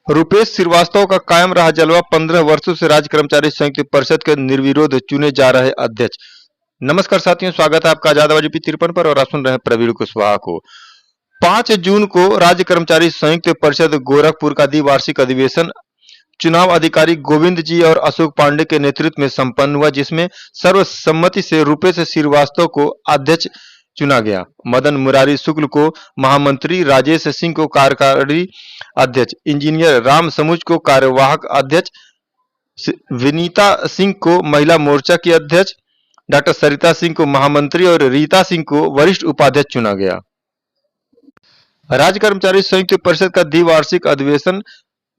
रुपेश श्रीवास्तव का कायम रहा जलवा। 15 वर्षों से राज्य कर्मचारी संयुक्त परिषद के निर्विरोध चुने जा रहे अध्यक्ष। नमस्कार साथियों, स्वागत है आपका आजाद आवाज यूपी 53 पर और आप सुन रहे हैं प्रवीण कुशवाहा को। 5 जून को राज्य कर्मचारी संयुक्त परिषद गोरखपुर का द्विवार्षिक अधिवेशन चुनाव अधिकारी गोविंद जी और अशोक पांडे के नेतृत्व में संपन्न हुआ, जिसमें सर्वसम्मति से रुपेश श्रीवास्तव को अध्यक्ष चुना गया। मदन मुरारी शुक्ल को महामंत्री, राजेश सिंह को कार्यकारी अध्यक्ष, इंजीनियर राम समुज को कार्यवाहक अध्यक्ष, विनीता सिंह को महिला मोर्चा की अध्यक्ष, डॉक्टर सरिता सिंह को महामंत्री और रीता सिंह को वरिष्ठ उपाध्यक्ष चुना गया। राज्य कर्मचारी संयुक्त परिषद का द्विवार्षिक अधिवेशन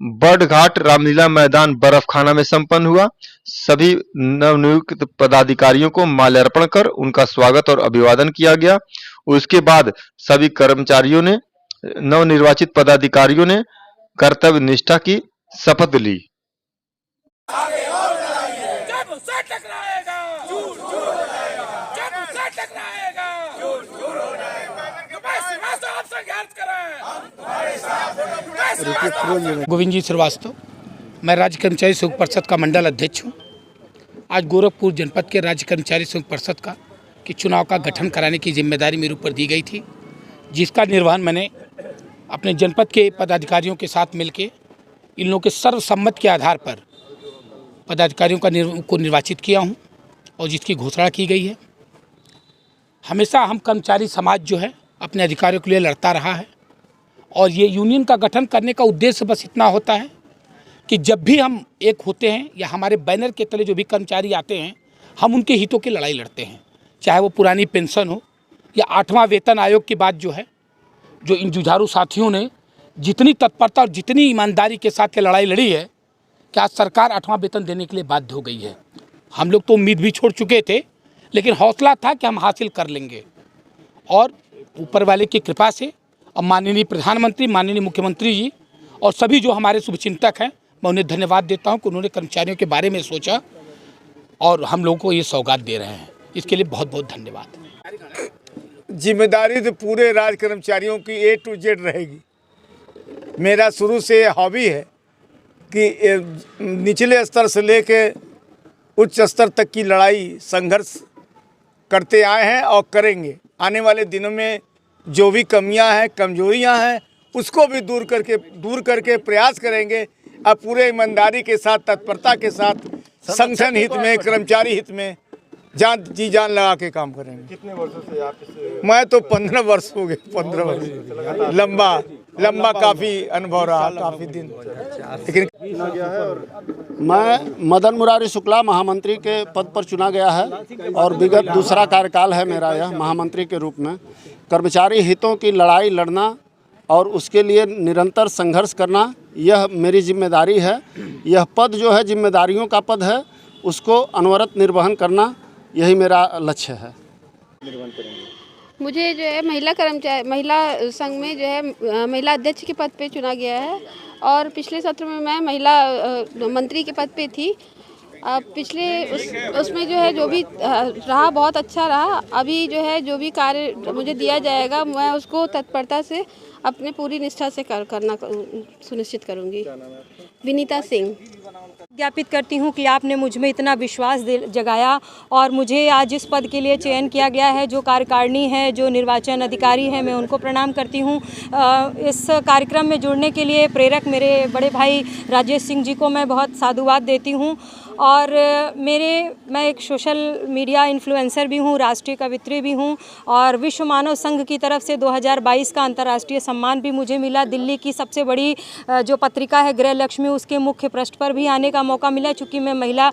बर्डघाट रामलीला मैदान बर्फखाना में संपन्न हुआ। सभी नवनियुक्त पदाधिकारियों को माल्यार्पण कर उनका स्वागत और अभिवादन किया गया। उसके बाद सभी कर्मचारियों ने, नवनिर्वाचित पदाधिकारियों ने कर्तव्य निष्ठा की शपथ ली। गोविंद जी श्रीवास्तव, मैं राज्य कर्मचारी संयुक्त परिषद का मंडल अध्यक्ष हूँ। आज गोरखपुर जनपद के राज्य कर्मचारी संयुक्त परिषद का कि चुनाव का गठन कराने की जिम्मेदारी मेरे ऊपर दी गई थी, जिसका निर्वहन मैंने अपने जनपद के पदाधिकारियों के साथ मिलकर इन लोगों के सर्वसम्मत के आधार पर पदाधिकारियों को निर्वाचित किया हूँ और जिसकी घोषणा की गई है। हमेशा हम कर्मचारी समाज जो है अपने अधिकारों के लिए लड़ता रहा है और ये यूनियन का गठन करने का उद्देश्य बस इतना होता है कि जब भी हम एक होते हैं या हमारे बैनर के तले जो भी कर्मचारी आते हैं, हम उनके हितों की लड़ाई लड़ते हैं। चाहे वो पुरानी पेंशन हो या 8वां वेतन आयोग की बात जो है, जो इन जुझारू साथियों ने जितनी तत्परता और जितनी ईमानदारी के साथ ये लड़ाई लड़ी है कि आज सरकार 8वां वेतन देने के लिए बाध्य हो गई है। हम लोग तो उम्मीद भी छोड़ चुके थे, लेकिन हौसला था कि हम हासिल कर लेंगे और ऊपर वाले की कृपा से अब माननीय प्रधानमंत्री, माननीय मुख्यमंत्री जी और सभी जो हमारे शुभचिंतक हैं, मैं उन्हें धन्यवाद देता हूं कि उन्होंने कर्मचारियों के बारे में सोचा और हम लोगों को ये सौगात दे रहे हैं। इसके लिए बहुत बहुत धन्यवाद। जिम्मेदारी तो पूरे राज्य कर्मचारियों की A to Z रहेगी। मेरा शुरू से हॉबी है कि निचले स्तर से लेके उच्च स्तर तक की लड़ाई संघर्ष करते आए हैं और करेंगे। आने वाले दिनों में जो भी कमियां हैं, कमजोरियां हैं, उसको भी दूर करके प्रयास करेंगे। अब पूरे ईमानदारी के साथ, तत्परता के साथ, संगठन हित में, कर्मचारी हित में जी जान लगा के काम करेंगे। कितने वर्षों से आप इस? मैं तो 15 वर्ष हो गए। 15 वर्ष लंबा काफ़ी अनुभव रहा, काफ़ी दिन। लेकिन मैं मदन मुरारी शुक्ला महामंत्री के पद पर चुना गया है और विगत दूसरा कार्यकाल है मेरा यह महामंत्री के रूप में। कर्मचारी हितों की लड़ाई लड़ना और उसके लिए निरंतर संघर्ष करना, यह मेरी जिम्मेदारी है। यह पद जो है जिम्मेदारियों का पद है, उसको अनवरत निर्वहन करना, यही मेरा लक्ष्य है। मुझे जो है महिला संघ में जो है महिला अध्यक्ष के पद पे चुना गया है और पिछले सत्र में मैं महिला मंत्री के पद पे थी। पिछले उसमें जो है जो भी रहा बहुत अच्छा रहा। अभी जो है जो भी कार्य मुझे दिया जाएगा मैं उसको तत्परता से अपने पूरी निष्ठा से करना सुनिश्चित करूंगी। विनीता सिंह। ज्ञापित करती हूँ कि आपने मुझ में इतना विश्वास जगाया और मुझे आज इस पद के लिए चयन किया गया है। जो कार्यकारिणी है, जो निर्वाचन अधिकारी हैं, मैं उनको प्रणाम करती हूँ। इस कार्यक्रम में जुड़ने के लिए प्रेरक मेरे बड़े भाई राजेश सिंह जी को मैं बहुत साधुवाद देती हूँ। और मैं एक सोशल मीडिया इन्फ्लुएंसर भी हूँ, राष्ट्रीय कवित्री भी हूँ और विश्व मानव संघ की तरफ से 2022 का अंतर्राष्ट्रीय सम्मान भी मुझे मिला। दिल्ली की सबसे बड़ी जो पत्रिका है गृह लक्ष्मी, उसके मुख्य पृष्ठ पर भी आने का मौका मिला। चूँकि मैं महिला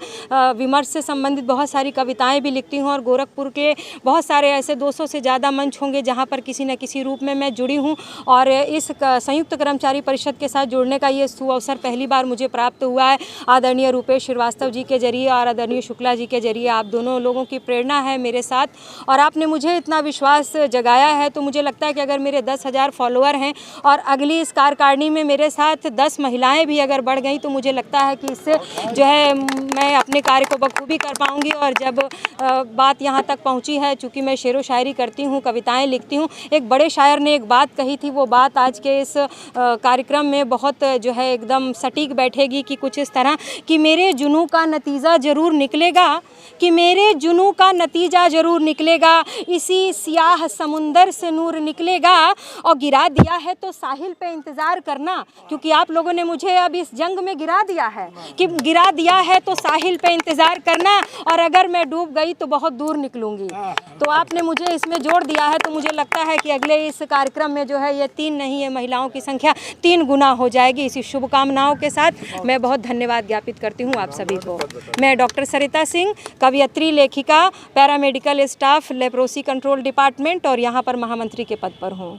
विमर्श से संबंधित बहुत सारी कविताएँ भी लिखती हूँ और गोरखपुर के बहुत सारे ऐसे 200 से ज़्यादा मंच होंगे जहाँ पर किसी न किसी रूप में मैं जुड़ी हूँ। और इस संयुक्त कर्मचारी परिषद के साथ जुड़ने का ये सुअवसर पहली बार मुझे प्राप्त हुआ है। आदरणीय रुपेश श्रीवास्तव जी के जरिए और आदरणीय शुक्ला जी के जरिए आप दोनों लोगों की प्रेरणा है मेरे साथ और आपने मुझे इतना विश्वास जगाया है। तो मुझे लगता है कि अगर मेरे 10,000 फॉलोअर कुंवर हैं और अगली इस कार्यकारिणी में मेरे साथ 10 महिलाएं भी अगर बढ़ गई तो मुझे लगता है कि इससे जो है मैं अपने कार्य को बखूबी कर पाऊंगी। और जब बात यहाँ तक पहुँची है, चूँकि मैं शेरो शायरी करती हूँ, कविताएँ लिखती हूँ, एक बड़े शायर ने एक बात कही थी, वो बात आज के इस कार्यक्रम में बहुत जो है एकदम सटीक बैठेगी कि कुछ इस तरह कि मेरे जुनू का नतीजा ज़रूर निकलेगा, कि मेरे जुनू का नतीजा ज़रूर निकलेगा, इसी सियाह समुंदर से नूर निकलेगा। और गिरा दिया है तो साहिल पे इंतज़ार करना, क्योंकि आप लोगों ने मुझे अब इस जंग में गिरा दिया है कि गिरा दिया है तो साहिल पे इंतज़ार करना, और अगर मैं डूब गई तो बहुत दूर निकलूँगी। तो आपने मुझे इसमें जोड़ दिया है, तो मुझे लगता है कि अगले इस कार्यक्रम में जो है ये 3 नहीं है, महिलाओं की संख्या 3 गुना हो जाएगी। इसी शुभकामनाओं के साथ मैं बहुत धन्यवाद ज्ञापित करती हूँ आप सभी को। मैं डॉक्टर सरिता सिंह, कवियत्री, लेखिका, paramedical staff, leprosy control department और यहाँ पर महामंत्री के पद पर हूँ।